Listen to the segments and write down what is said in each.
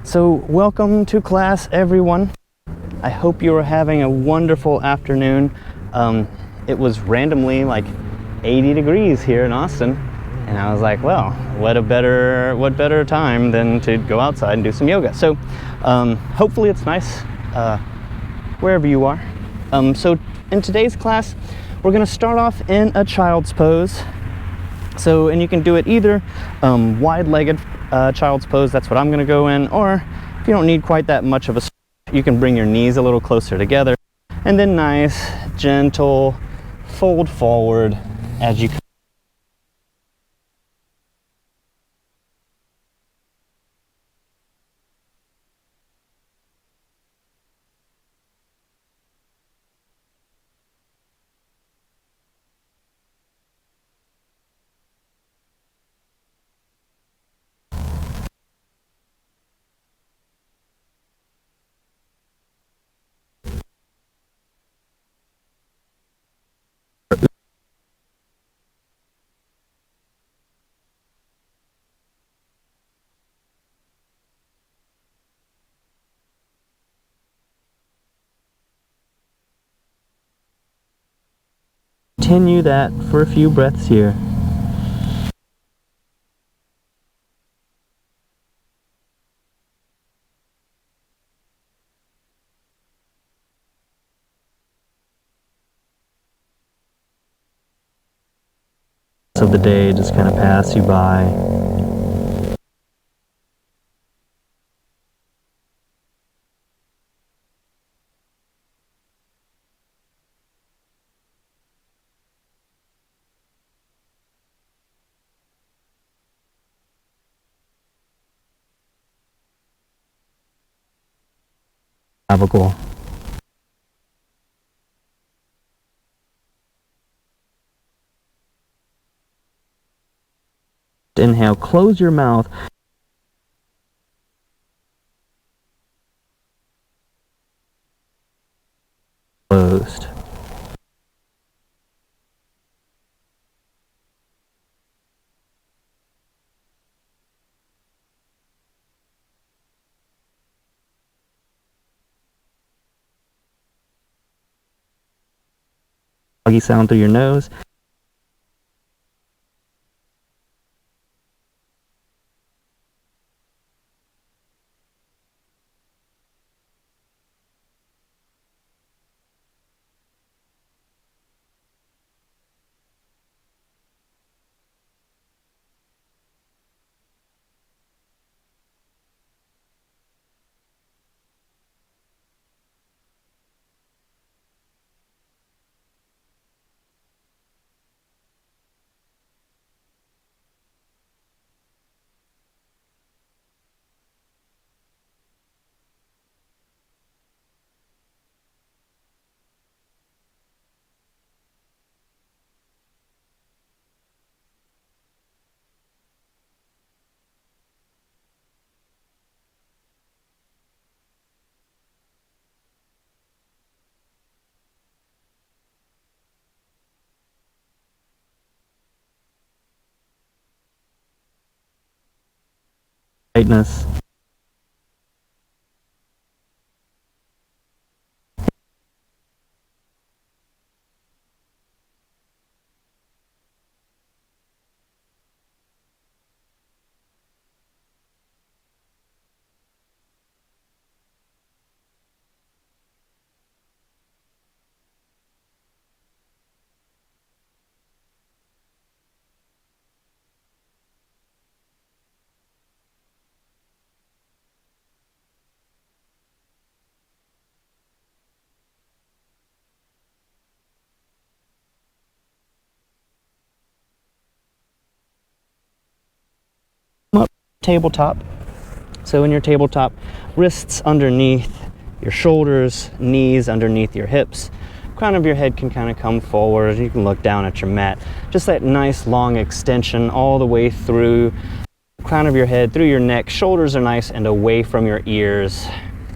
So welcome to class, everyone. I hope you are having a wonderful afternoon. It was randomly like 80 degrees here in Austin, and I was like, well, what better time than to go outside and do some yoga. So hopefully it's nice wherever you are. So in today's class, we're going to start off in a child's pose. And you can do it either wide-legged child's pose, that's what I'm going to go in, or if you don't need quite that much of a stretch, you can bring your knees a little closer together, and then nice, gentle fold forward as you come. Continue that for a few breaths here. Of the day just kind of pass you by. Clavicle. Inhale, close your mouth. Closed. Doggy sound through your nose. Tightness. Tabletop. So in your tabletop, wrists underneath your shoulders, knees underneath your hips. Crown of your head can kind of come forward. You can look down at your mat. Just that nice long extension all the way through the crown of your head, through your neck. Shoulders are nice and away from your ears.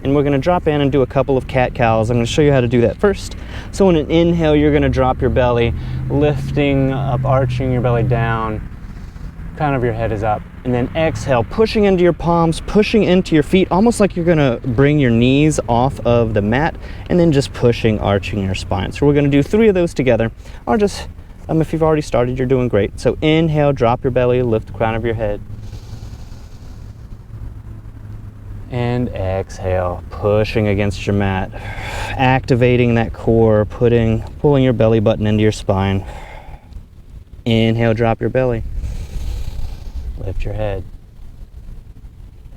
And we're going to drop in and do a couple of cat-cows. I'm going to show you how to do that first. So on an inhale, you're going to drop your belly, lifting up, arching your belly down. Crown of your head is up. And then exhale, pushing into your palms, pushing into your feet, almost like you're gonna bring your knees off of the mat, and then just pushing, arching your spine. So we're gonna do 3 of those together, or just, if you've already started, you're doing great. So inhale, drop your belly, lift the crown of your head. And exhale, pushing against your mat, activating that core, pulling your belly button into your spine. Inhale, drop your belly. Lift your head.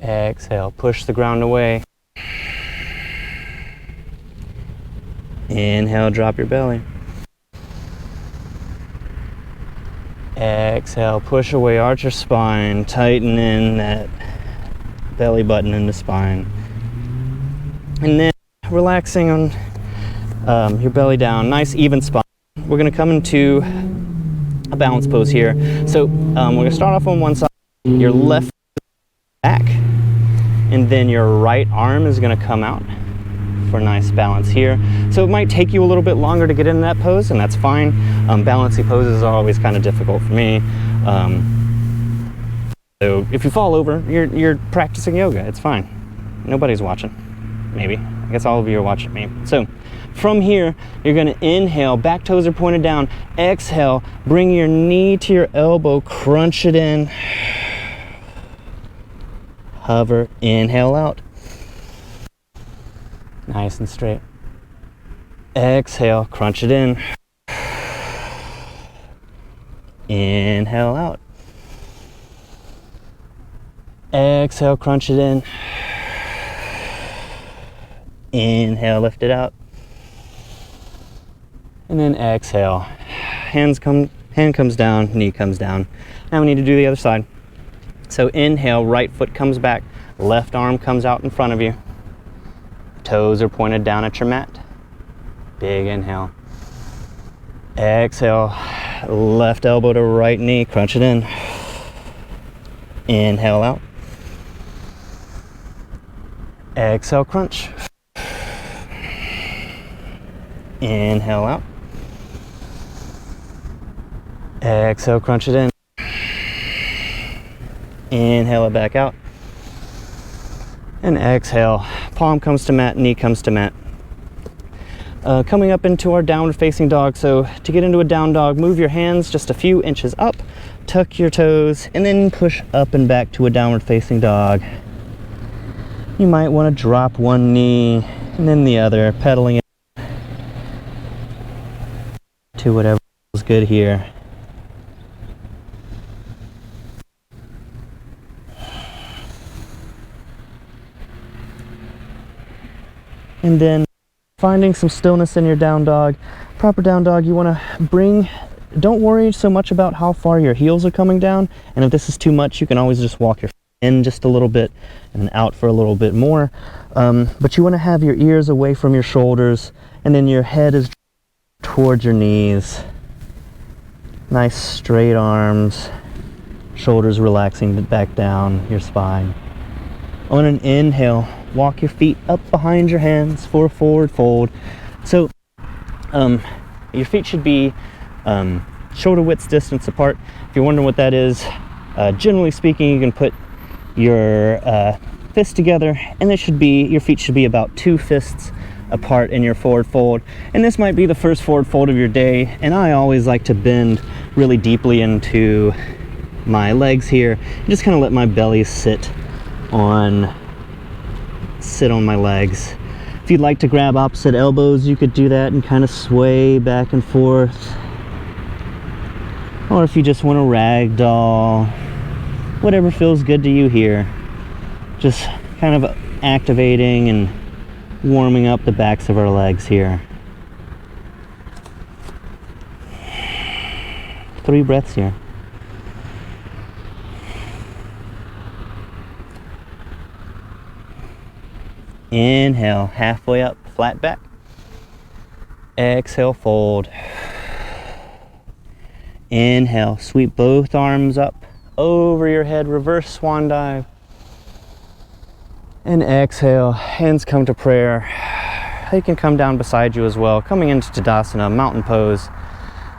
Exhale, push the ground away. Inhale, drop your belly. Exhale, push away, arch your spine, tighten in that belly button in the spine. And then relaxing on your belly down, nice even spine. We're gonna come into a balance pose here. So we're gonna start off on one side, your left back, and then your right arm is gonna come out for nice balance here. So it might take you a little bit longer to get in that pose, and that's fine. Balancing poses are always kind of difficult for me. So if you fall over, you're practicing yoga, it's fine. Nobody's watching, maybe. I guess all of you are watching me. So from here, you're gonna inhale, back toes are pointed down. Exhale, bring your knee to your elbow, crunch it in. Hover, inhale out. Nice and straight. Exhale, crunch it in. Inhale out. Exhale, crunch it in. Inhale, lift it out. And then exhale. Hand comes down, knee comes down. Now we need to do the other side. So inhale, right foot comes back, left arm comes out in front of you. Toes are pointed down at your mat. Big inhale. Exhale, left elbow to right knee, crunch it in. Inhale out. Exhale, crunch. Inhale out. Exhale, crunch it in. Inhale it back out. And exhale, palm comes to mat, knee comes to mat. Coming up into our downward facing dog. So to get into a down dog, move your hands just a few inches up, tuck your toes, and then push up and back to a downward facing dog. You might want to drop one knee and then the other, pedaling it to whatever feels good here. And then finding some stillness in your down dog. Proper down dog, you want to don't worry so much about how far your heels are coming down, and if this is too much, you can always just walk your feet in just a little bit and out for a little bit more. But you want to have your ears away from your shoulders, and then your head is towards your knees. Nice straight arms, shoulders relaxing back down your spine. On an inhale, walk your feet up behind your hands for a forward fold. So your feet should be shoulder width distance apart. If you're wondering what that is, generally speaking, you can put your fists together, and your feet should be about 2 fists apart in your forward fold. And this might be the first forward fold of your day, and I always like to bend really deeply into my legs here and just kind of let my belly sit on my legs. If you'd like to grab opposite elbows, you could do that and kind of sway back and forth. Or if you just want to ragdoll, whatever feels good to you here. Just kind of activating and warming up the backs of our legs here. 3 breaths here. Inhale, halfway up, flat back. Exhale, fold. Inhale, sweep both arms up over your head, reverse swan dive. And exhale, hands come to prayer. They can come down beside you as well, coming into Tadasana, mountain pose.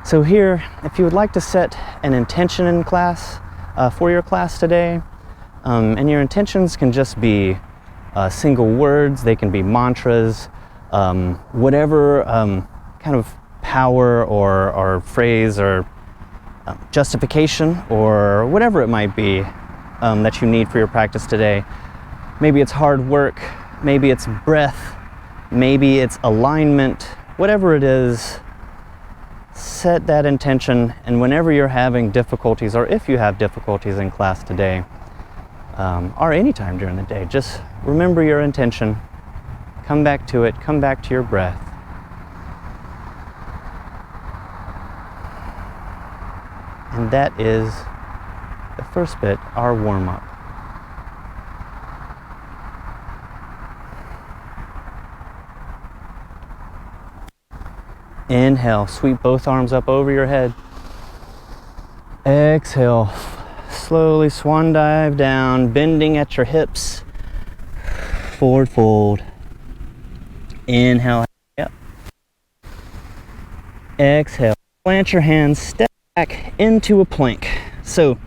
So here, if you would like to set an intention in class, for your class today. And your intentions can just be single words, they can be mantras, whatever kind of power or phrase or justification or whatever it might be that you need for your practice today. Maybe it's hard work, maybe it's breath, maybe it's alignment, whatever it is, set that intention. And whenever you're having difficulties, or if you have difficulties in class today, or anytime during the day, just remember your intention, come back to it, come back to your breath. And that is the first bit, our warm-up. Inhale, sweep both arms up over your head. Exhale, slowly swan dive down, bending at your hips. Forward fold. Inhale, up. Exhale, plant your hands, step back into a plank. So,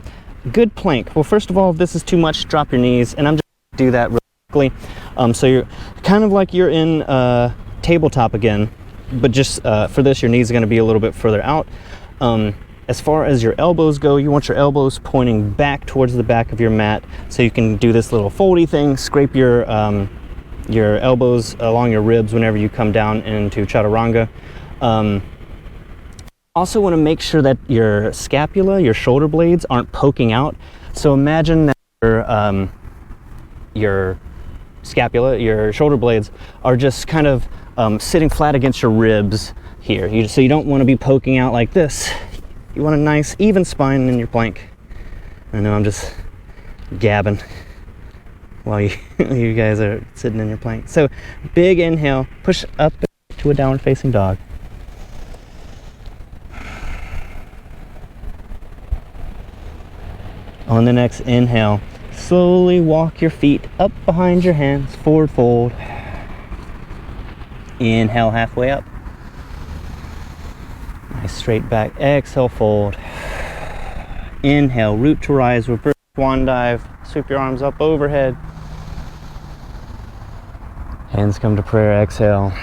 good plank. Well, first of all, if this is too much, drop your knees, and I'm just going to do that real quickly. So you're kind of like you're in tabletop again. But just for this, your knees are going to be a little bit further out. As far as your elbows go, you want your elbows pointing back towards the back of your mat, so you can do this little foldy thing, scrape your elbows along your ribs whenever you come down into chaturanga. Also want to make sure that your scapula, your shoulder blades, aren't poking out. So imagine that your scapula, your shoulder blades, are just kind of sitting flat against your ribs here. So you don't want to be poking out like this. You want a nice even spine in your plank. I know I'm just gabbing while you guys are sitting in your plank. So big inhale, push up to a downward facing dog. On the next inhale, slowly walk your feet up behind your hands, forward fold. Inhale, halfway up. Nice straight back. Exhale, fold. Inhale, root to rise, reverse swan dive. Sweep your arms up overhead. Hands come to prayer. Exhale.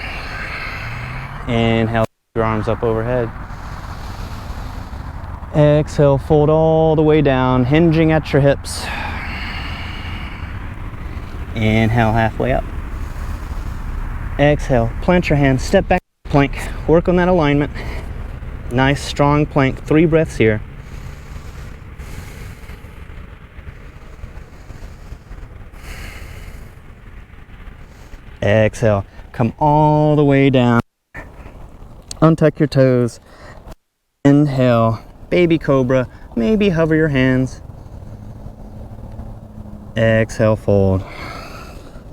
Inhale, sweep your arms up overhead. Exhale, fold all the way down, hinging at your hips. Inhale, halfway up. Exhale, plant your hands, step back, plank, work on that alignment. Nice strong plank, 3 breaths here. Exhale, come all the way down. Untuck your toes. Inhale, baby cobra, maybe hover your hands. Exhale, fold.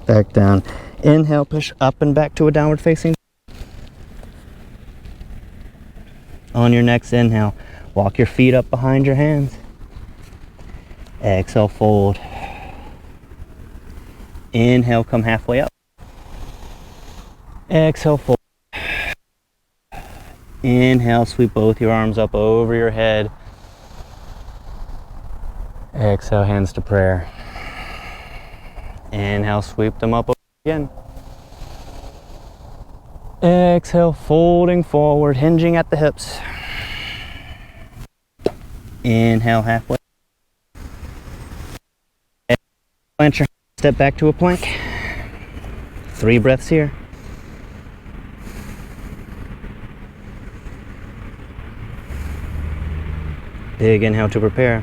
Back down. Inhale, push up and back to a downward facing. On your next inhale, walk your feet up behind your hands. Exhale, fold. Inhale, come halfway up. Exhale, fold. Inhale, sweep both your arms up over your head. Exhale, hands to prayer. Inhale, sweep them up again. Exhale, folding forward, hinging at the hips. Inhale, halfway. Plant your step back to a plank. 3 breaths here. Big inhale to prepare.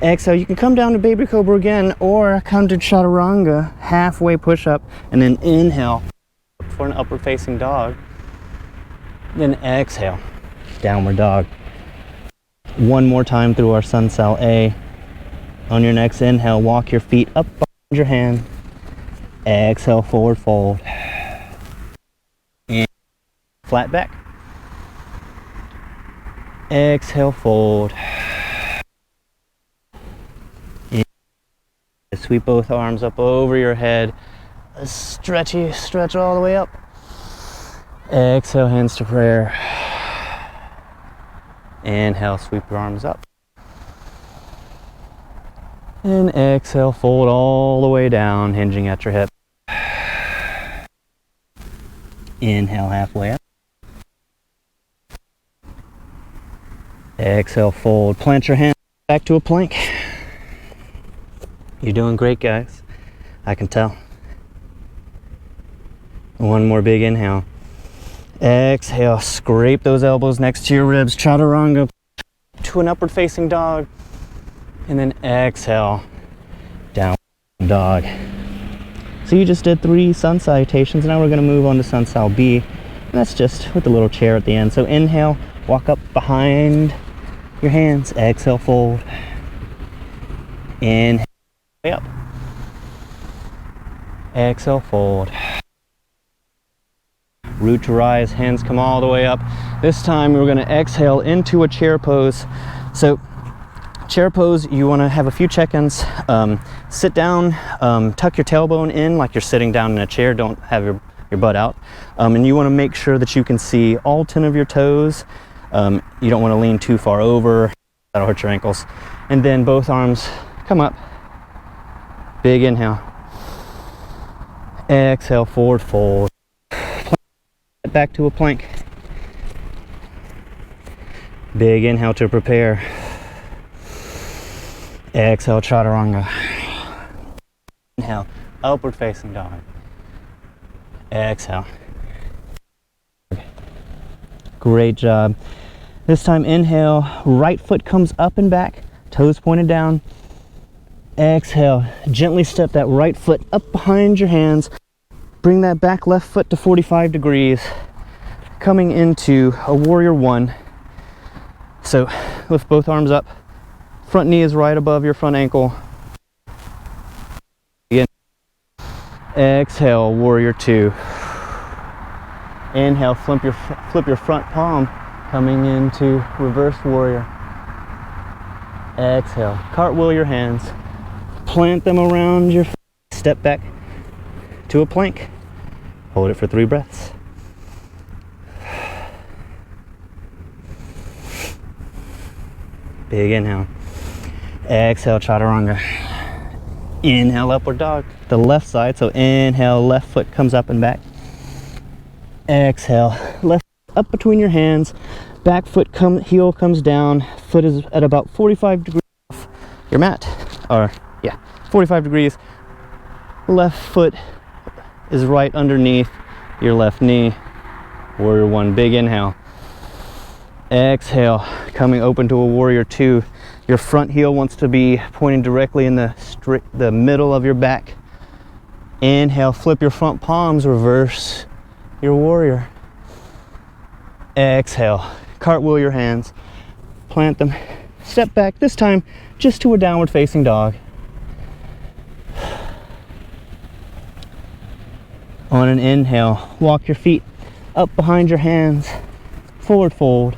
Exhale, you can come down to baby cobra again, or come to chaturanga, halfway push up, and then inhale for an upward facing dog. Then exhale, downward dog. One more time through our sun sal A. On your next inhale, walk your feet up behind your hand. Exhale, forward fold. And flat back. Exhale, fold. And sweep both arms up over your head. Stretch all the way up. Exhale, hands to prayer. Inhale, sweep your arms up. And exhale, fold all the way down, hinging at your hip. Inhale, halfway up. Exhale, fold. Plant your hand back to a plank. You're doing great, guys. I can tell. One more big inhale. Exhale, scrape those elbows next to your ribs. Chaturanga to an upward facing dog. And then exhale, down dog. So you just did 3 sun salutations. Now we're going to move on to sun sal B. And that's just with the little chair at the end. So inhale, walk up behind your hands. Exhale, fold. Inhale, way up. Exhale, fold. Root to rise, hands come all the way up. This time we're going to exhale into a chair pose. So chair pose, you want to have a few check-ins. Sit down, tuck your tailbone in like you're sitting down in a chair. Don't have your butt out. And you want to make sure that you can see all 10 of your toes. You don't want to lean too far over. That'll hurt your ankles. And then both arms come up. Big inhale. Exhale, forward fold. Back to a plank. Big inhale to prepare. Exhale, chaturanga. Inhale, upward facing dog. Exhale. Great job. This time inhale, right foot comes up and back, toes pointed down. Exhale, gently step that right foot up behind your hands. Bring that back left foot to 45 degrees, coming into a warrior 1. So lift both arms up. Front knee is right above your front ankle. Again. Exhale, warrior 2. Inhale, flip your front palm, coming into reverse warrior. Exhale, cartwheel your hands, plant them around your feet, step back to a plank. Hold it for 3 breaths. Big inhale. Exhale, chaturanga. Inhale, upward dog. The left side, so inhale, left foot comes up and back. Exhale, left up between your hands. Back foot heel comes down. Foot is at about 45 degrees off your mat. Or, yeah, 45 degrees. Left foot is right underneath your left knee. Warrior 1, big inhale. Exhale, coming open to a warrior 2. Your front heel wants to be pointing directly in the middle of your back. Inhale, flip your front palms, reverse your warrior. Exhale, cartwheel your hands, plant them, step back, this time just to a downward facing dog. On an inhale, walk your feet up behind your hands, forward fold.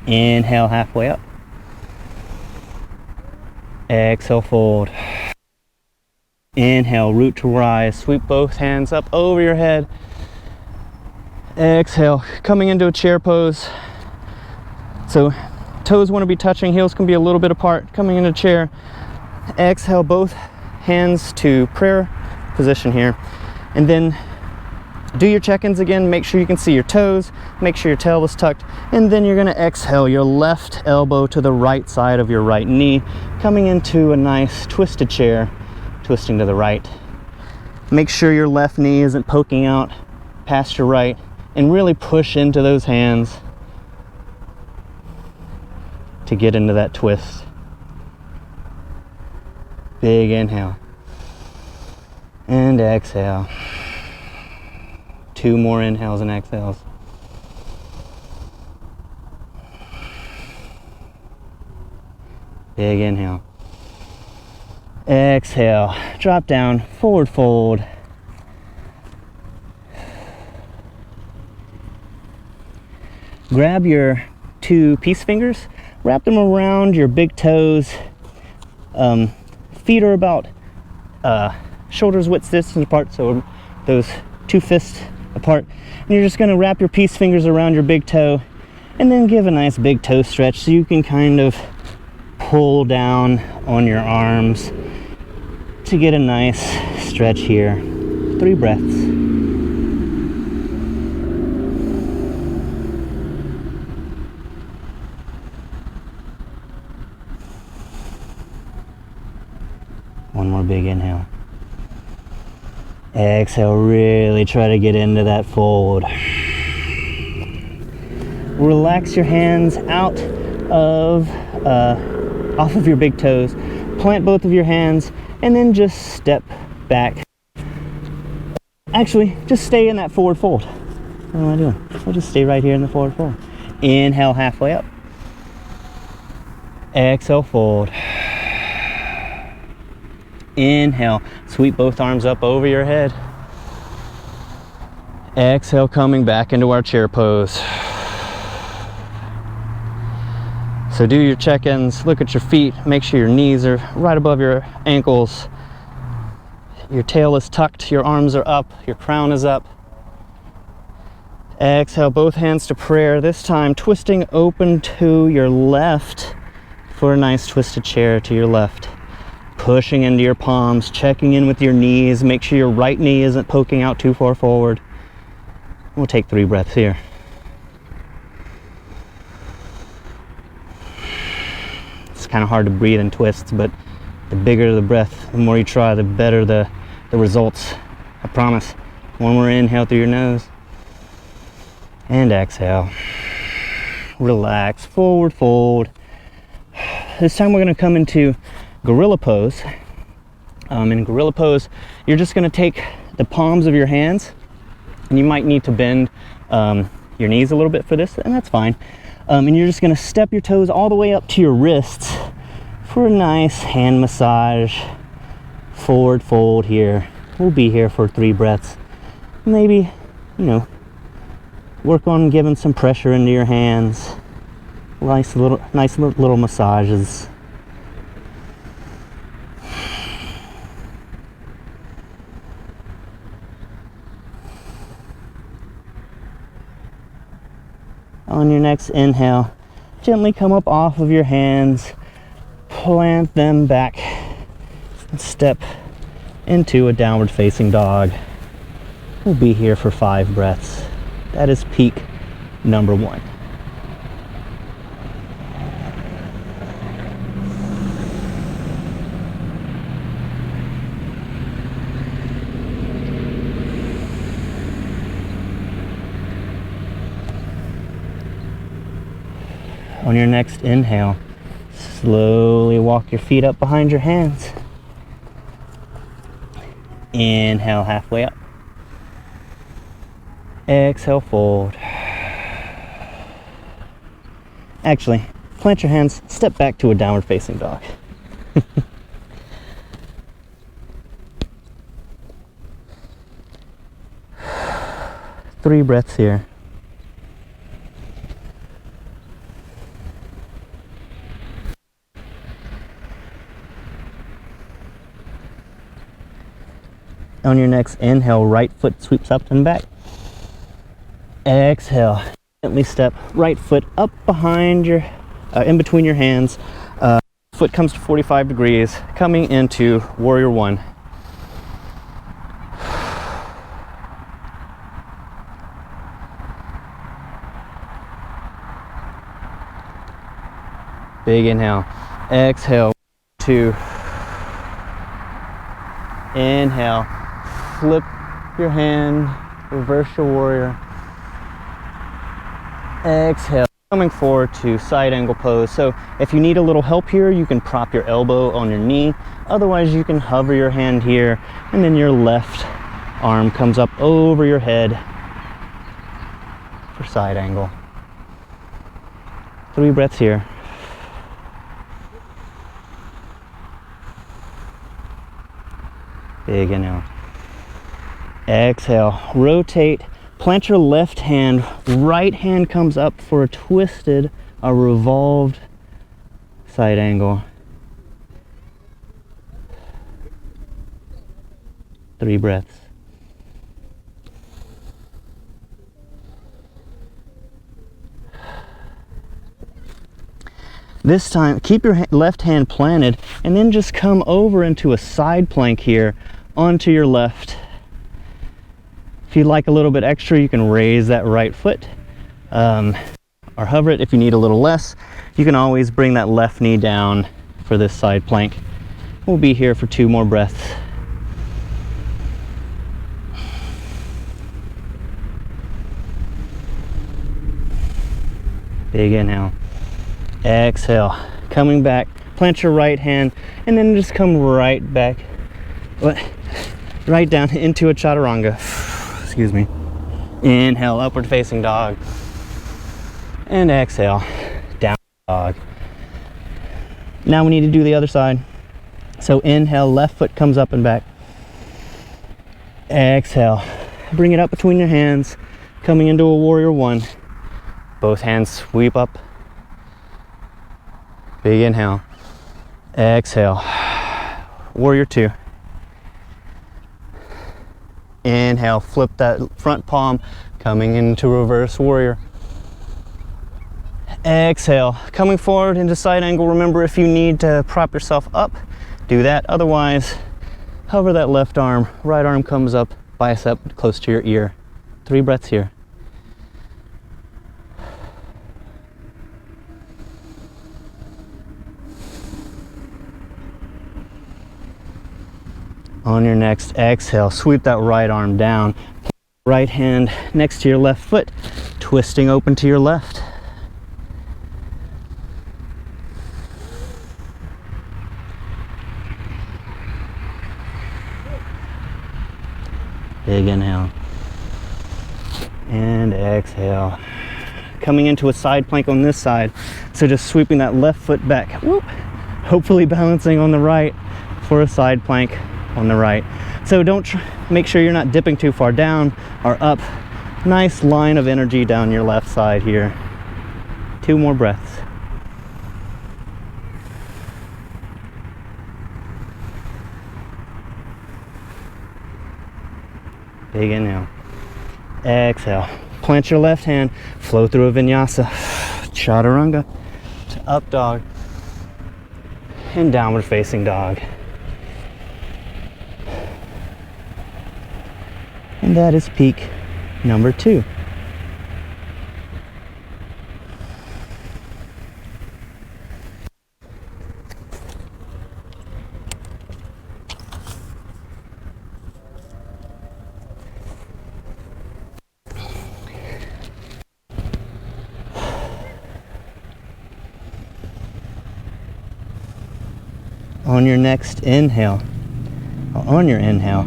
Inhale, halfway up. Exhale, fold. Inhale, root to rise. Sweep both hands up over your head. Exhale, coming into a chair pose. So toes want to be touching, heels can be a little bit apart. Coming into chair. Exhale, both hands to prayer position here. And then do your check-ins again. Make sure you can see your toes. Make sure your tail is tucked. And then you're going to exhale your left elbow to the right side of your right knee, coming into a nice twisted chair, twisting to the right. Make sure your left knee isn't poking out past your right, and really push into those hands to get into that twist. Big inhale. And exhale. 2 more inhales and exhales. Big inhale. Exhale. Drop down, forward fold. Grab your 2 peace fingers, wrap them around your big toes. Feet are about shoulders width distance apart, so those 2 fists apart. And you're just going to wrap your peace fingers around your big toe and then give a nice big toe stretch so you can kind of pull down on your arms to get a nice stretch here. 3 breaths. One more big inhale. Exhale, really try to get into that fold. Relax your hands out of, off of your big toes. Plant both of your hands and then just step back. Actually, just stay in that forward fold. What am I doing? I'll just stay right here in the forward fold. Inhale, halfway up. Exhale, fold. Inhale, sweep both arms up over your head. Exhale, coming back into our chair pose. So do your check-ins, look at your feet, make sure your knees are right above your ankles. Your tail is tucked, your arms are up, your crown is up. Exhale, both hands to prayer, this time twisting open to your left for a nice twisted chair to your left. Pushing into your palms, checking in with your knees, make sure your right knee isn't poking out too far forward. We'll take 3 breaths here. It's kind of hard to breathe in twists, but the bigger the breath, the more you try, the better the results. I promise. One more inhale through your nose. And exhale. Relax, forward fold. This time we're going to come into gorilla pose. In gorilla pose, you're just going to take the palms of your hands, and you might need to bend your knees a little bit for this, and that's fine. And you're just going to step your toes all the way up to your wrists for a nice hand massage. Forward fold here. We'll be here for 3 breaths. Maybe, work on giving some pressure into your hands. Nice little massages. On your next inhale, gently come up off of your hands, plant them back, and step into a downward facing dog. We'll be here for 5 breaths. That is peak number 1. On your next inhale, slowly walk your feet up behind your hands. Inhale, halfway up. Exhale, fold. Actually, plant your hands, step back to a downward facing dog. 3 breaths here. On your next inhale, right foot sweeps up and back. Exhale, gently step right foot up behind your, in between your hands. Foot comes to 45 degrees, coming into Warrior 1. Big inhale. Exhale, 2. Inhale. Flip your hand, reverse your warrior. Exhale, coming forward to side angle pose. So if you need a little help here, you can prop your elbow on your knee. Otherwise, you can hover your hand here, and then your left arm comes up over your head for side angle. 3 breaths here. Big inhale. Exhale, rotate, plant your left hand, right hand comes up for a twisted, a revolved side angle. 3 breaths. This time, keep your left hand planted and then just come over into a side plank here onto your left. If you'd like a little bit extra, you can raise that right foot or hover it. If you need a little less, you can always bring that left knee down for this side plank. We'll be here for 2 more breaths. Big inhale. Exhale. Coming back, plant your right hand and then just come right back, right down into a chaturanga. Excuse me. Inhale, upward facing dog. And exhale, down dog. Now we need to do the other side. So inhale, left foot comes up and back. Exhale, bring it up between your hands, coming into a warrior 1. Both hands sweep up. Big inhale. Exhale. Warrior 2. Inhale, flip that front palm, coming into reverse warrior. Exhale, coming forward into side angle. Remember, if you need to prop yourself up, do that. Otherwise, hover that left arm, right arm comes up, bicep close to your ear. 3 breaths here. On your next exhale, sweep that right arm down. Right hand next to your left foot, twisting open to your left. Big inhale. And exhale. Coming into a side plank on this side. So just sweeping that left foot back. Whoop. Hopefully balancing on the right for a side plank on the right. So make sure you're not dipping too far down or up. Nice line of energy down your left side here. 2 more breaths. Big inhale. Exhale. Plant your left hand, flow through a vinyasa. Chaturanga to up dog and downward facing dog. And that is peak number 2. On your next inhale, on your inhale,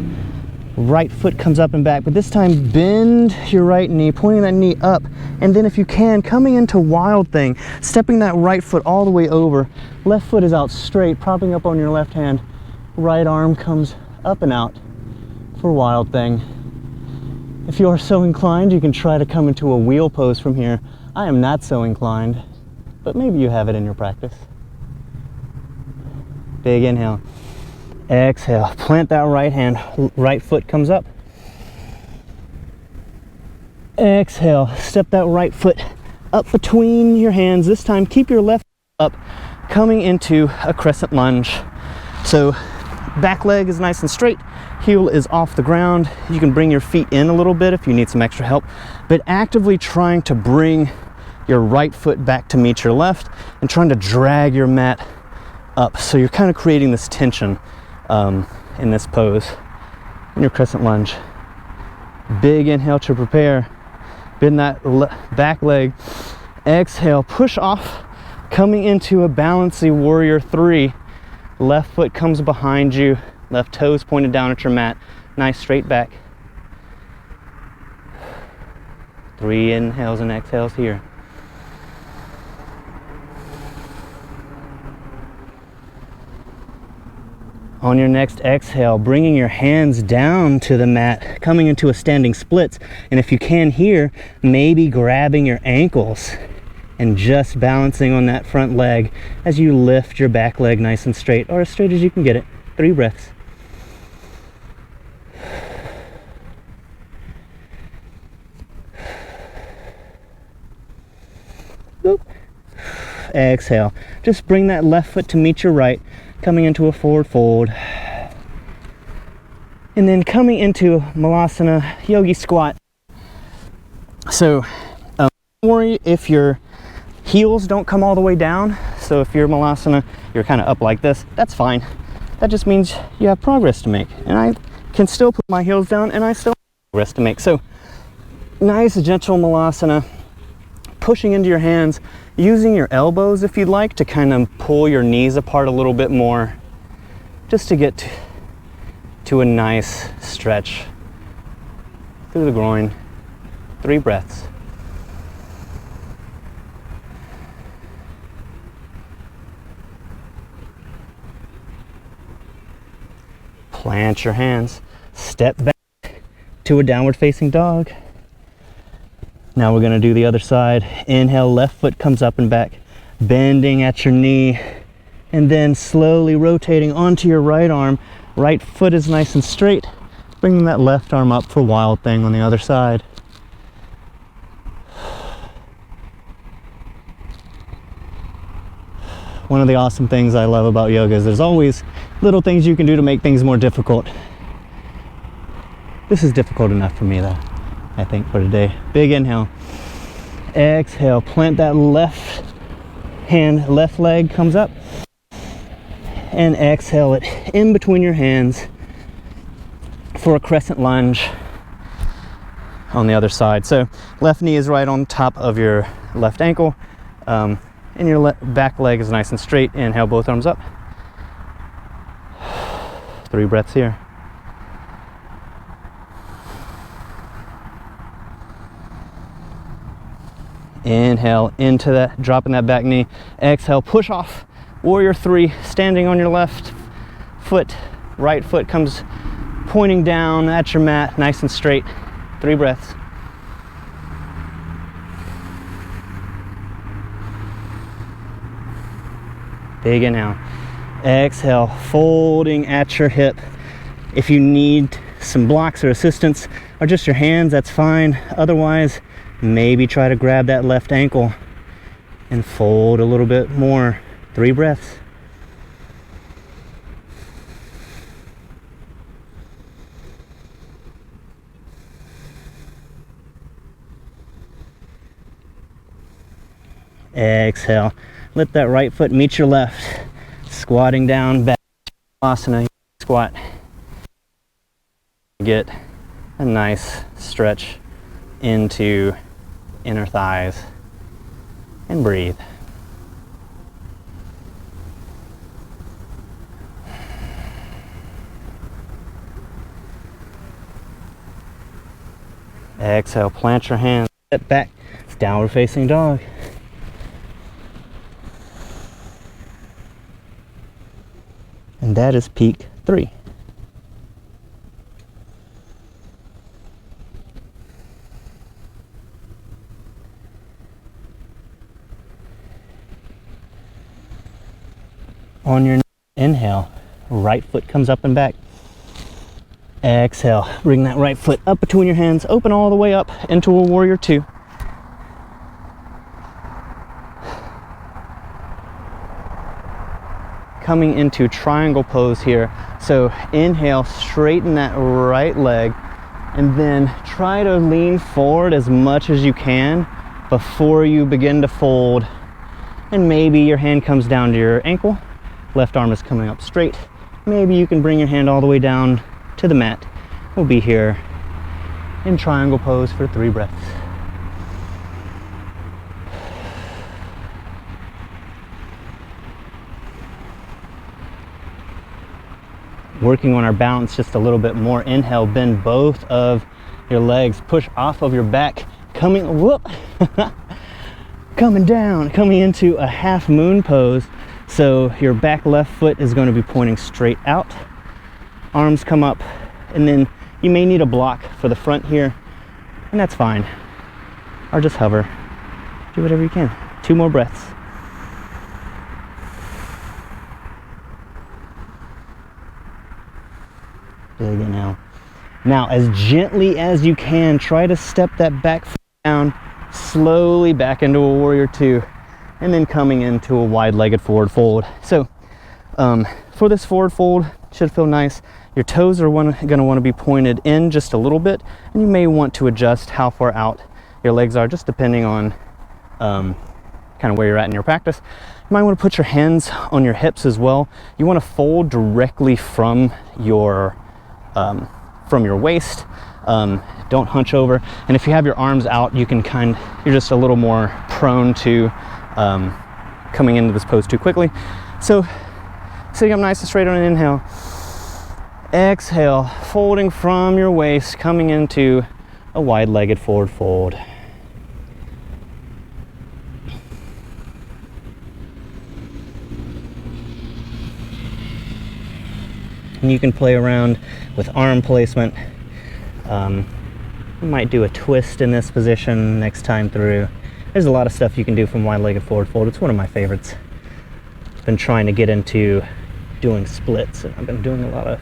right foot comes up and back, but this time bend your right knee, pointing that knee up, and then if you can, coming into wild thing, stepping that right foot all the way over. Left foot is out straight, propping up on your left hand. Right arm comes up and out for wild thing. If you are so inclined, you can try to come into a wheel pose from here. I am not so inclined, but maybe you have it in your practice. Big inhale. Exhale, plant that right hand, right foot comes up. Exhale, step that right foot up between your hands. This time, keep your left up, coming into a crescent lunge. So, back leg is nice and straight, heel is off the ground. You can bring your feet in a little bit if you need some extra help, but actively trying to bring your right foot back to meet your left and trying to drag your mat up. So you're kind of creating this tension in this pose in your crescent lunge. Big inhale to prepare. Bend that back leg. Exhale, push off, coming into a balancing warrior 3. Left foot comes behind you, left toes pointed down at your mat. Nice straight back. 3 inhales and exhales here. On your next exhale, bringing your hands down to the mat, coming into a standing splits. And if you can here, maybe grabbing your ankles and just balancing on that front leg as you lift your back leg nice and straight, or as straight as you can get it. 3 breaths. exhale. Just bring that left foot to meet your right, coming into a forward fold. And then coming into Malasana Yogi Squat. So don't worry if your heels don't come all the way down. So if you're Malasana, you're kind of up like this, that's fine. That just means you have progress to make. And I can still put my heels down and I still have progress to make. So nice gentle Malasana, pushing into your hands, using your elbows if you'd like to kind of pull your knees apart a little bit more, just to get to a nice stretch through the groin. 3 breaths. Plant your hands, step back to a downward facing dog. Now we're gonna do the other side. Inhale, left foot comes up and back, bending at your knee, and then slowly rotating onto your right arm. Right foot is nice and straight, bringing that left arm up for wild thing on the other side. One of the awesome things I love about yoga is there's always little things you can do to make things more difficult. This is difficult enough for me though, I think, for today. Big inhale. Exhale, plant that left hand, left leg comes up. And exhale it in between your hands for a crescent lunge on the other side. So left knee is right on top of your left ankle, and your back leg is nice and straight. Inhale, both arms up. 3 breaths here. Inhale into that, dropping that back knee. Exhale, push off. Warrior 3, standing on your left foot. Right foot comes pointing down at your mat, nice and straight. 3 breaths. Big inhale. Exhale, folding at your hip. If you need some blocks or assistance, or just your hands, that's fine. Otherwise, maybe try to grab that left ankle and fold a little bit more. 3 breaths. Exhale. Let that right foot meet your left. Squatting down, back. Asana squat. Get a nice stretch into inner thighs and breathe. Exhale, plant your hands, step back, downward facing dog. And that is peak 3. On your inhale, right foot comes up and back. Exhale, bring that right foot up between your hands, open all the way up into a warrior 2. Coming into triangle pose here. So inhale, straighten that right leg, and then try to lean forward as much as you can before you begin to fold. And maybe your hand comes down to your ankle, left arm is coming up straight. Maybe you can bring your hand all the way down to the mat. We'll be here in triangle pose for 3 breaths. Working on our balance just a little bit more. Inhale, bend both of your legs, push off of your back, coming, whoop, coming down, coming into a half moon pose. So your back left foot is going to be pointing straight out. Arms come up, and then you may need a block for the front here, and that's fine. Or just hover. Do whatever you can. 2 more breaths. Big inhale. Now, as gently as you can, try to step that back foot down slowly back into a warrior 2. and then coming into a wide-legged forward fold. So for this forward fold, should feel nice. Your toes are going to want to be pointed in just a little bit, and you may want to adjust how far out your legs are, just depending on kind of where you're at in your practice. You might want to put your hands on your hips as well. You want to fold directly from your waist. Don't hunch over. And if you have your arms out, you're just a little more prone to coming into this pose too quickly. So sitting up nice and straight on an inhale. Exhale, folding from your waist, coming into a wide-legged forward fold. And you can play around with arm placement. You might do a twist in this position next time through. There's a lot of stuff you can do from wide-legged forward fold. It's one of my favorites. I've been trying to get into doing splits, and I've been doing a lot of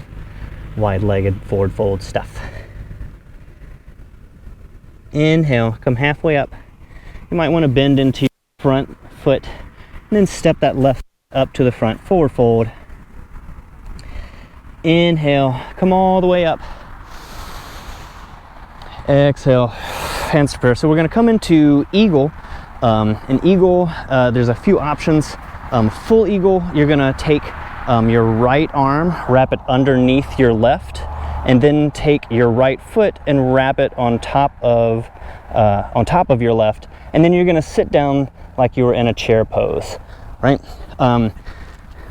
wide-legged forward fold stuff. Inhale, come halfway up. You might want to bend into your front foot and then step that left up to the front, forward fold. Inhale, come all the way up. Exhale, hands to prayer. So we're going to come into eagle. In eagle, there's a few options. Full eagle, you're going to take your right arm, wrap it underneath your left, and then take your right foot and wrap it on top of your left, and then you're going to sit down like you were in a chair pose, right? But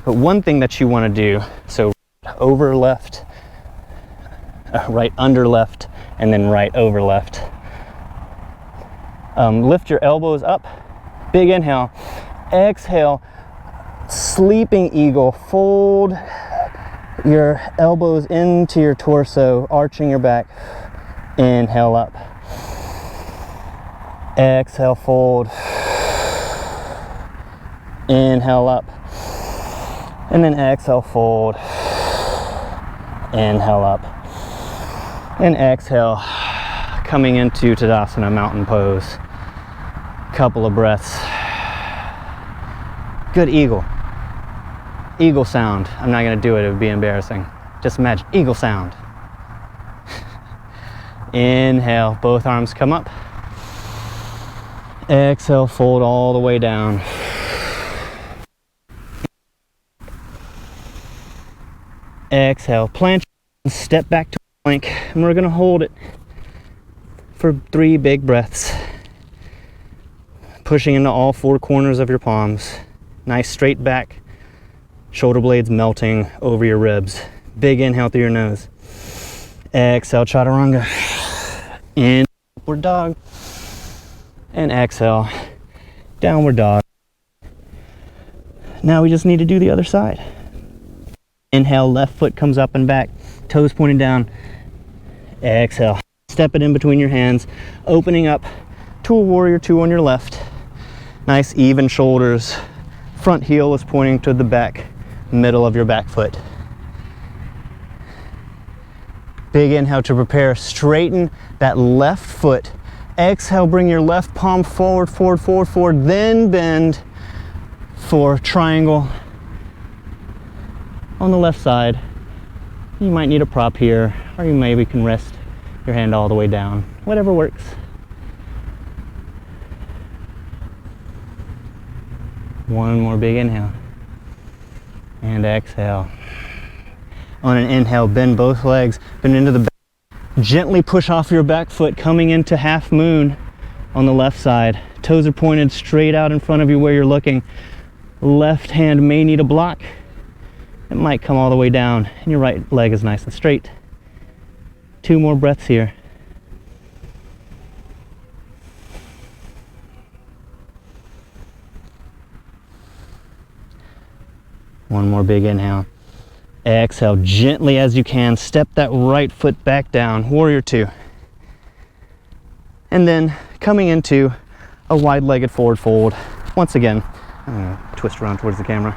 one thing that you want to do, so over left, right under left, and then right over left. Lift your elbows up, big inhale, exhale, sleeping eagle, fold your elbows into your torso, arching your back, inhale up, exhale, fold, inhale up, and then exhale, fold, inhale up, and exhale, coming into Tadasana, mountain pose. Couple of breaths. Good eagle. Eagle sound. I'm not going to do it, it would be embarrassing. Just imagine eagle sound. Inhale, both arms come up. Exhale, fold all the way down. Exhale, plant, step back to plank, and we're going to hold it for 3 big breaths. Pushing into all 4 corners of your palms. Nice straight back, shoulder blades melting over your ribs. Big inhale through your nose. Exhale, chaturanga. In, upward dog. And exhale, downward dog. Now we just need to do the other side. Inhale, left foot comes up and back, toes pointing down. Exhale, step it in between your hands, opening up to a warrior 2 on your left. Nice even shoulders. Front heel is pointing to the back, middle of your back foot. Big inhale to prepare. Straighten that left foot. Exhale, bring your left palm forward, forward, forward, forward, then bend for triangle on the left side. You might need a prop here, or you maybe can rest your hand all the way down. Whatever works. One more big inhale. And exhale. On an inhale, bend both legs, bend into the back. Gently push off your back foot, coming into half moon on the left side. Toes are pointed straight out in front of you where you're looking. Left hand may need a block. It might come all the way down, and your right leg is nice and straight. 2 more breaths here. One more big inhale. Exhale, gently as you can, step that right foot back down, warrior 2. And then coming into a wide-legged forward fold. Once again, I'm gonna twist around towards the camera.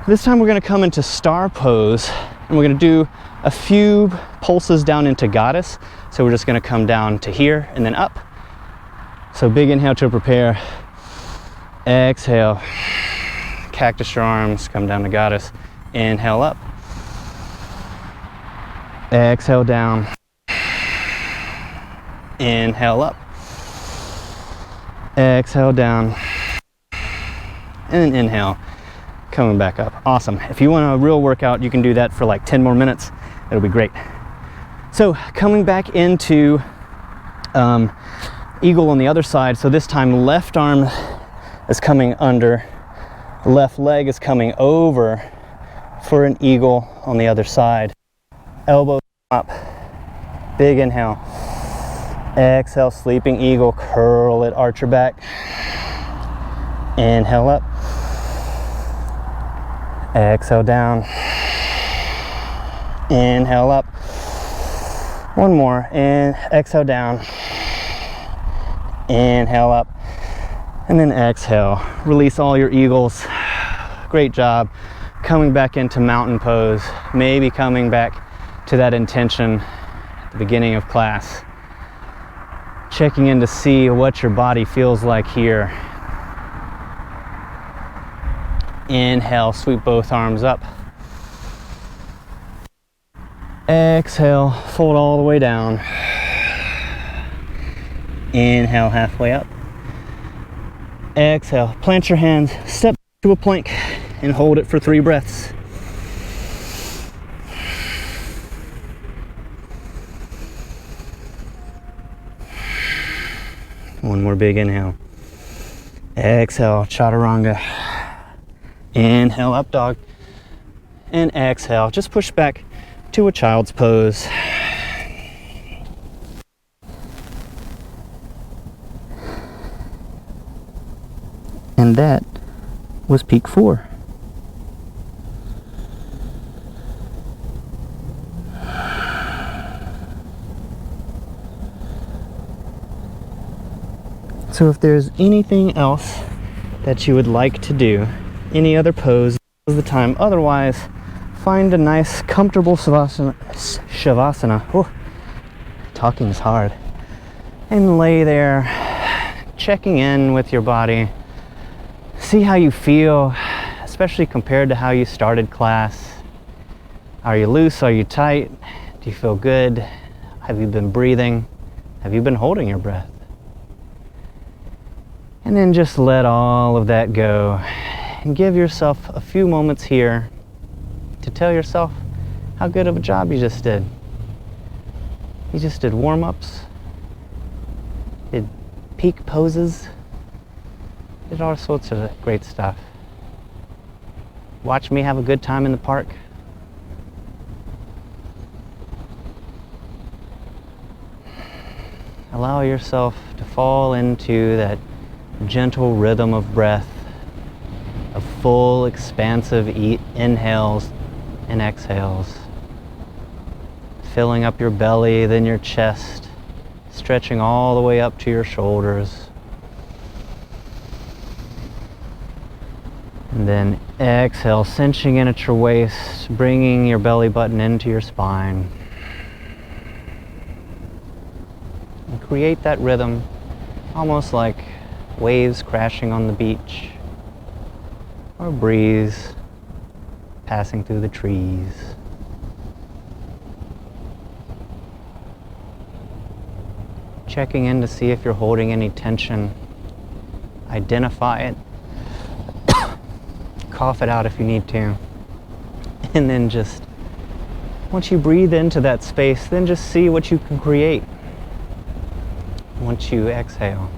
This time we're gonna come into star pose, and we're gonna do a few pulses down into goddess. So we're just gonna come down to here and then up. So big inhale to prepare. Exhale. Cactus your arms, come down to goddess. Inhale up. Exhale down. Inhale up. Exhale down. And inhale, coming back up. Awesome. If you want a real workout, you can do that for like 10 more minutes. It'll be great. So coming back into eagle on the other side. So this time left arm is coming under, left leg is coming over for an eagle on the other side. Elbows up, big inhale. Exhale, sleeping eagle, curl it, arch your back. Inhale up. Exhale down. Inhale up. One more, and exhale down. Inhale up. And then exhale. Release all your eagles. Great job. Coming back into mountain pose. Maybe coming back to that intention at the beginning of class. Checking in to see what your body feels like here. Inhale, sweep both arms up. Exhale, fold all the way down. Inhale, halfway up. Exhale, plant your hands, step to a plank, and hold it for 3 breaths. One more big inhale. Exhale, chaturanga. Inhale, up dog. And exhale, just push back to a child's pose. And that was peak 4. So if there's anything else that you would like to do, any other pose, this is the time. Otherwise, find a nice, comfortable shavasana. Oh, talking is hard. And lay there, checking in with your body. See how you feel, especially compared to how you started class. Are you loose? Are you tight? Do you feel good? Have you been breathing? Have you been holding your breath? And then just let all of that go and give yourself a few moments here to tell yourself how good of a job you just did. You just did warm-ups, did peak poses, did all sorts of great stuff. Watch me have a good time in the park. Allow yourself to fall into that gentle rhythm of breath, of full, expansive inhales and exhales. Filling up your belly, then your chest, stretching all the way up to your shoulders. And then exhale, cinching in at your waist, bringing your belly button into your spine. And create that rhythm, almost like waves crashing on the beach, or a breeze passing through the trees. Checking in to see if you're holding any tension. Identify it. Cough it out if you need to. And then just, once you breathe into that space, then just see what you can create. Once you exhale.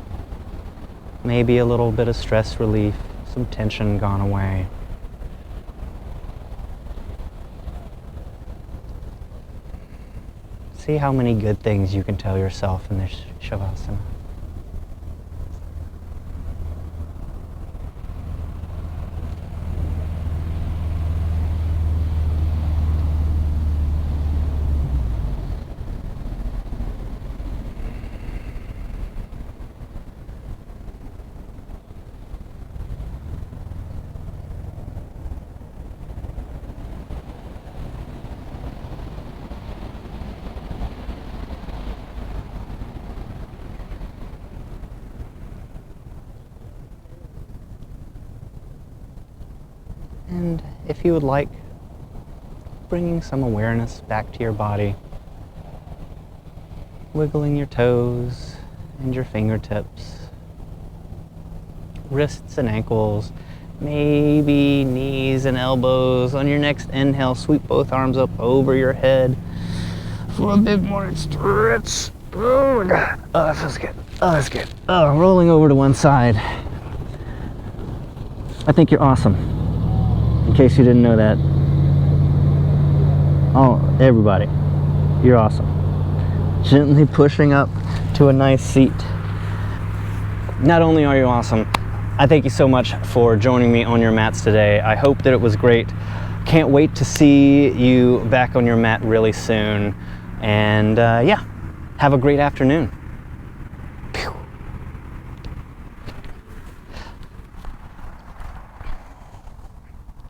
Maybe a little bit of stress relief, some tension gone away. See how many good things you can tell yourself in this shavasana. if you would like, bringing some awareness back to your body, wiggling your toes and your fingertips, wrists and ankles, maybe knees and elbows. On your next inhale, sweep both arms up over your head for a big morning stretch. Oh my God. Oh, that feels good. Oh, that's good. Oh, rolling over to one side. I think you're awesome, in case you didn't know that. Oh, everybody, you're awesome. Gently pushing up to a nice seat. Not only are you awesome, I thank you so much for joining me on your mats today. I hope that it was great. Can't wait to see you back on your mat really soon. And yeah, have a great afternoon.